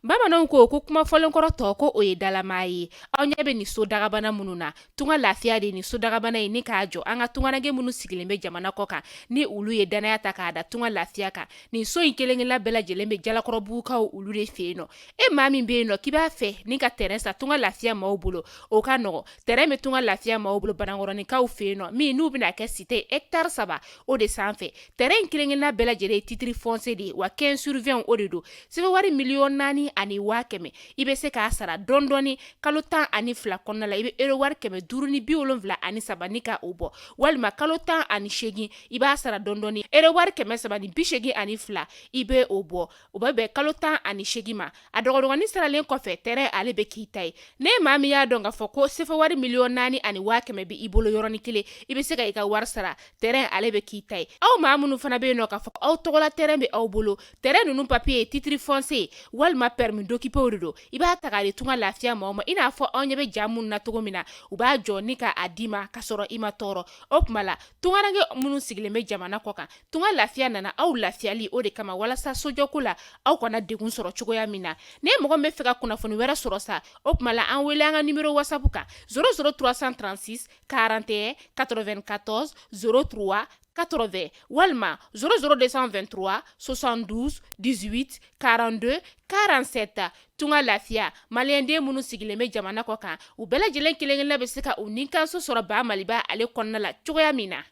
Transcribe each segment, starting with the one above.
Bamananw ko kuma fɔlen kɔrɔ tɔ ko o ye dalama ye. Aw ɲɛ bɛ ni so dagabana minnu na, tunga lafiya de ni so dagabana ye ni k'a jɔ an ka tunganage minnu sigilen bɛ jamana kɔ kan ni olu ye danaya ta k'a da tunga lafiya kan. Nin so in kelen-kelenna bɛɛ lajɛlen bɛ jalakɔrɔbugukaw olu de fɛ yen nɔ. E maa min bɛ yen nɔ k'i b'a fɛ ni ka terrain sa tunga lafiya maaw bolo, o ka nɔgɔ. Terrain bɛ tunga lafiya maaw bolo Banankɔrɔnikaw fɛ yen nɔ min n'u bɛna kɛ cité hectare 3 o de sanfɛ. Terrain kelen-kelenna bɛɛ lajɛlen ye titre foncier de ye wa 15/20 o de don. Sɛbɛn wari 4,500,000 i bɛ se k'a sara dɔɔni kalo 12 kɔnɔna la i bɛ euro wari 573 ni ka o bɔ, walima kalo 18 i b'a sara dɔɔni euro wari 382 i bɛ o bɔ, o bɛ bɛn kalo 18 ma. A dɔgɔdɔgɔnin saralen kɔfɛ terrain ale bɛ k'i ta ye. Ne maa min y'a dɔn k'a fɔ ko sɛbɛn wari 4,500,000 bɛ i bolo yɔrɔnin kelen i bɛ se ka i ka wari sara, terrain ale bɛ k'i ta ye. Aw maa minnu fana bɛ yen nɔ k'a fɔ aw tɔgɔla terrain bɛ aw bolo, terrain ninnu papier ye titre foncier walima permis d'occuper de don, i b'a ta k'a di tunga lafiya maaw ma i n'a fɔ aw ɲɛ bɛ ja minnu na cogo min na u b'a jɔ ni ka a d'i ma ka sɔrɔ i ma tɔɔrɔ. O tuma la tunganage minnu sigilen bɛ jamana kɔ kan, tunga lafiya nana aw lafiyali o de kama walasa sojɔko la aw kana degun sɔrɔ cogoya min na. Ne mɔgɔ min bɛ fɛ ka kunnafoni wɛrɛ sɔrɔ sa, o tuma la an wele an ka numéro WhatsApp kan 00336 41 94 03 80 walima 00223 72 18 42 47. Tunga lafiya maliyɛnden minnu sigilen bɛ jamana kɔ kan u bɛɛ lajɛlen kelen-kelenna bɛ se ka u ninkanso sɔrɔ ba Maliba ale kɔnɔna la cogoya min na.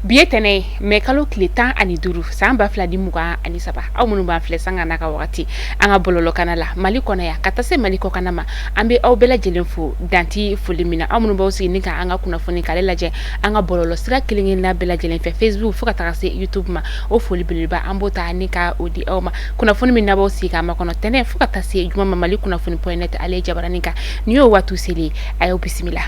Bi ye tɛnɛ ye mais kalo tile 15 san 2023 aw minnu b'an filɛ sanga n'a ka wagati an ka bɔlɔlɔ kana la Mali kɔnɔ yan ka taa se Mali kɔ kana ma an bɛ aw bɛɛ lajɛlen fo danti foli min na aw minnu b'aw sigi ni ka an ka kunnafoni k'ale lajɛ an ka bɔlɔlɔ sira kelen-kelenna bɛɛ lajɛlen fɛ Facebook fo ka taga se YouTube ma o foli belebeleba an b'o ta ni ka o di aw ma kunnafoni min na b'aw sigi k'a makɔnɔ tɛnɛ fo ka taa se juma ma Mali kunnafoni.net ale jabaranin kan ni y'o waatu seli a y'aw bisimila.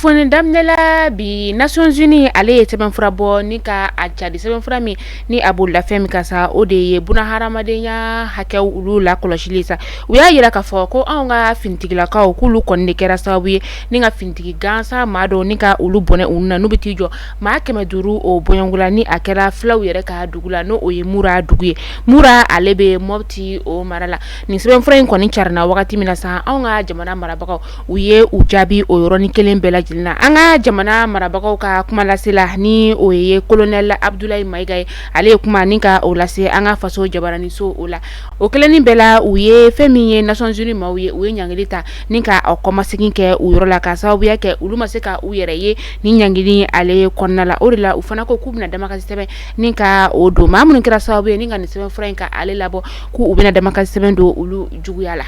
Foni daminɛla bi Nations Unies ale ye sɛbɛnfura bɔ ni ka a cari sɛbɛnfura min ni a b'o lafɛn min ka sa o de ye bunahadamadenya hakɛw olu la kɔlɔsili sa u y'a yira k'a fɔ ko anw ka finitigilakaw k'olu kɔni de kɛra sababu ye ni ka finitigi gansan maa dɔw ni ka olu bɔnɛ olu na n'u bɛ t'i jɔ maa 500 o bɔɲɔgɔnla ni a kɛra filaw yɛrɛ ka dugu la n'o ye Mura dugu ye. Mura ale bɛ Mopti o mara la nin sɛbɛnfura in kɔni carina wagati min na sa anw ka jamana marabagaw u ye u jaabi o yɔrɔnin kelen bɛɛ lajɛlen na. An ka jamana marabagaw ka kuma lasela ni o ye Colonel Abdoulaye Maiga ye ale ye kuma ni ka o lase an ka faso jabaraniso o la o kelenin bɛɛ la u ye fɛn min ye Nations Unies maaw ye u ye ɲangili ta ni ka o kɔmasegin kɛ u yɔrɔ la ka sababuya kɛ olu ma se ka u yɛrɛ ye ni ɲangili ale kɔnɔna la o de la u fana ko k'u bɛna damakasi sɛbɛn ni ka o don maa minnu kɛra sababu ye ni ka nin sɛbɛnfura in ka ale labɔ k'u bɛna damakasi sɛbɛn don olu juguya la.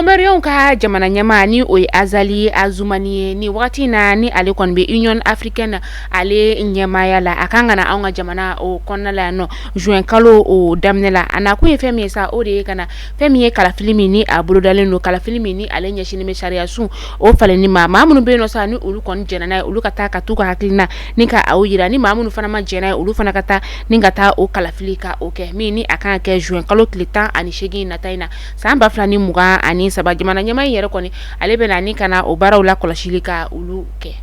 Maliɲɛnw ka jamana ɲɛmaa ni o ye Azali Azumani ye ni wagati na ni ale kɔni bɛ Union Africaine ale ɲɛmaaya la a kan ka na anw ka jamana o kɔnɔna la yan nɔ juin kalo o daminɛ la a nakun ye fɛn min ye sa o de ye ka na fɛn min ye kalafili min ni a bolodalen don kalafili min ni ale ɲɛsinnen bɛ sariya sun o falenni ma maa minnu bɛ yen nɔ sa ni olu kɔni jɛnna n'a ye olu ka taa ka t'u ka hakilina ni ka aw yira ni maa minnu fana ma jɛn n'a ye olu fana ka taa ni ka taa o kalafili ka o kɛ min ni a kan ka kɛ juin kalo tile 18 nata in na san 2023 jamana ɲɛmaa in yɛrɛ kɔni ale bɛ na ni kana o baaraw la kɔlɔsili ka olu kɛ.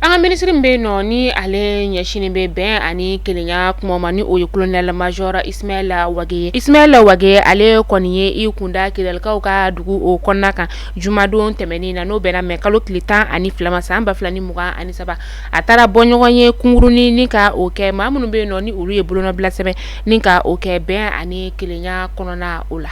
An ka ministre min bɛ yen nɔ ni ale ɲɛsinnen bɛ bɛn ani kelenya kuma ma ni o ye Colonel Major Ismaila Wage ye. Ismaila Wage ale kɔni ye i kunda Kidalikaw ka dugu o kɔnɔna kan jumadon tɛmɛnen na n'o bɛnna mɛ kalo tile 12 ma san 2023 a taara bɔ ɲɔgɔn ye kungurunin ni ka o kɛ maa minnu bɛ yen nɔ ni olu ye bolonɔbila sɛbɛn ni ka o kɛ bɛn ani kelenya kɔnɔna o la.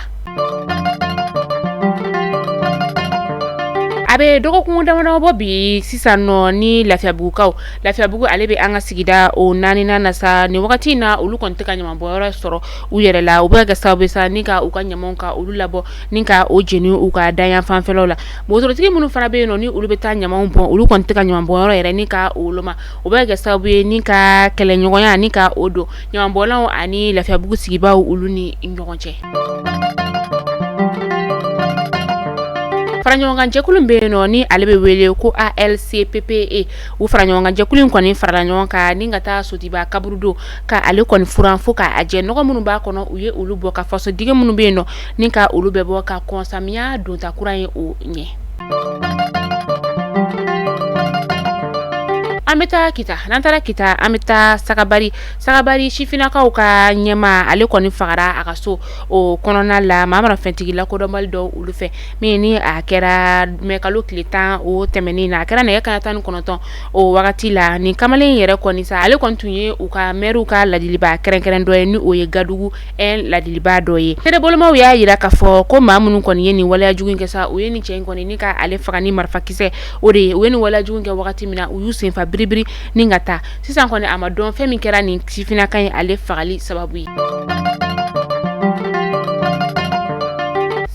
A bɛ dɔgɔkun damadama bɔ bi sisan nɔ ni Lafiyabugukaw Lafiyabugu ale bɛ an ka sigida o 4nan na sa ni wagati na olu kɔni tɛ ka ɲamanbɔyɔrɔ sɔrɔ u yɛrɛ la u bɛ ka kɛ sababu sa ni ka u ka ɲamanw ka olu labɔ ni ka o jeni u ka dayan fanfɛlaw la bozotrotigi minnu fana bɛ yen nɔ ni olu bɛ taa ɲamanw bɔn olu kɔni tɛ ka ɲamanbɔyɔrɔ yɛrɛ ni ka o loma u bɛ ka kɛ sababu ye ni ka kɛlɛɲɔgɔnya ni ka o don ɲamanbɔlaw ani Lafiyabugu sigibaw olu ni ɲɔgɔn cɛ. Faraɲɔgɔnkan jɛkulu be no ni ale be wele ko ALCPPE u faraɲɔgɔnkan jɛkulu kɔni farala ɲɔgɔn kan ni ka taa Sotiba kaburudo ka ale kɔni furan fo ka a jɛ nɔgɔ minnu b'a kɔnɔ u ye olu bɔ ka faso dige minnu be no ni ka olu bɛ bɔ ka kɔnsamiya donta kuran ye o ɲɛ. Ameta kita nantara kita ameta sagabari shifinakaw ka ɲɛma ale kɔni fagara a ka so o kɔnɔna la mamara fɛntigi la kodɔnbali dɔ olu fɛ min ni a kɛra mɛkalo tile 10 o tɛmɛnin na a kɛra nɛgɛ kanɲɛ 19 o wagati la ni kamalen yɛrɛ kɔni sa ale kɔni tun ye u ka mɛriw ka ladiliba kɛrɛnkɛrɛn dɔ ye ni o ye Gadugu ladiliba dɔ ye serebolomaw y'a yira k'a fɔ ko maa minnu kɔni ye nin waleya jugu kɛ sa o ye nin cɛ in kɔni ni ka ale faga ni marifakisɛ o de ye u ye nin waleya jugu kɛ wagati min na u y'u senfa biribiri ni ka taa sisan kɔni a ma dɔn fɛn min kɛra nin sifinaka ye ale fagali sababu ye.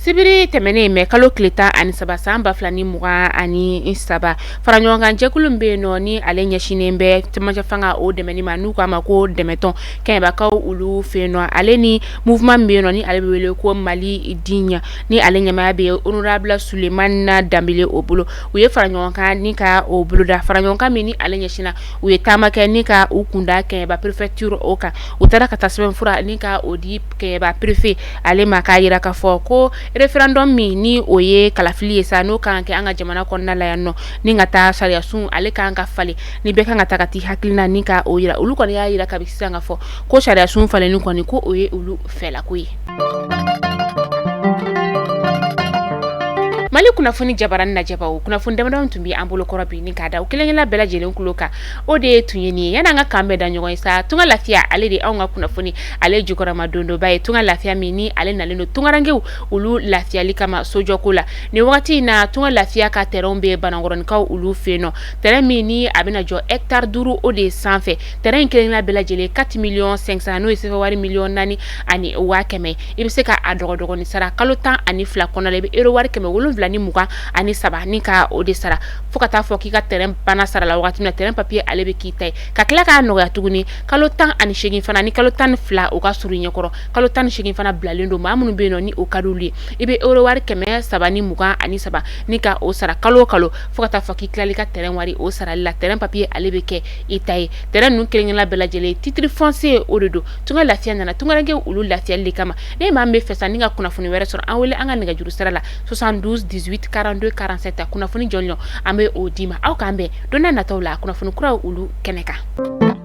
Sibiri tɛmɛnen mɛ kalo tile 13 san 2023 faraɲɔgɔnkan jɛkulu be no ni ale ɲɛsinen bɛ cɛmancɛ fanga o dɛmɛni ma n'u k'a ma ko dɛmɛtɔn kɛɲɛbakaw olu fɛ no ale ni mouvement be no ni ale be wele ko Mali Digne ni ale ɲɛmaya be honorable Sulemana Dambele o bolo u ye faraɲɔgɔnkan ni ka o boloda faraɲɔgɔnkan min ni ale ɲɛsina u ye taama kɛ ni ka u kunda kɛɲɛba préfecture o kan u taara ka taa sɛbɛnfura ni ka o di kɛɲɛba préfet ale ma k'a yira k'a fɔ ko referendum min ni o ye kalafili ye sa n'o kan kɛ an ka jamana kɔnɔna la yan nɔ ni ka taa sariya sun ale kan ka falen ni bɛɛ kan ka taa ka ti hakilina ni ka o yira olu kɔni y'a yira kabi sisan ka fɔ ko sariya sun falenni kɔni ko o ye olu fɛlako ye. Mali kunnafoni jabaran najabaw kunnafoni damadɔ tun bi an bolo kɔrɔ bi ni ka da o kelenkelen bɛɛ lajɛlen kulo kan o de tun ye nin ye yan'an ka kan bɛɛ da ɲɔgɔn ye sa tunga lafiya ale de anw ka kunnafoni ale jukɔrɔma dondoba ye tunga lafiya min ni ale nalen do tungarangew olu lafiyali kama sojɔko la ni wagati in na tunga lafiya ka terrain be Banangɔrɔnikaw olu fɛ no terrain min ni a bɛna jɔ hectare 5 o de sanfɛ terrain kelenkelen bɛɛ lajɛlen 4,500,000 n'o ye sɛfɛ wari 4,000,000 ani 500,000 i bɛ se ka a dɔgɔdɔgɔni sara kalo 12 kɔnɔ la i bɛ euro wari 7,7 ni 23 ni ka o de sara fo ka taa fɔ k'i ka terrain bana sara la wagati min na terrain papier ale be k'i ta ye ka tila k'a nɔgɔya tuguni kalo 18 fana ni kalo 12 o ka suru ɲɛkɔrɔ kalo 18 fana bilalen do maa minnu be no ni o ka d'olu ye i be euro wari 723 ni ka o sara kalo o kalo fo ka taa fɔ k'i tilali ka terrain wari o sarali la terrain papier ale be kɛ i ta ye terrain ninnu kelenkelen bɛɛ lajɛlen titre foncier o de do tunga lafiya nana tungarange olu lafiyali de kama ne maa min bɛ fɛ sa ni ka kunnafoni wɛrɛ sɔrɔ an wele an ka nɛgɛjuru sira la 72 18 42 47 kunnafoni jɔnjɔn an bɛ o di ma aw k'an bɛn don n'a nataw la kunnafoni kuraw olu kɛnɛ kan.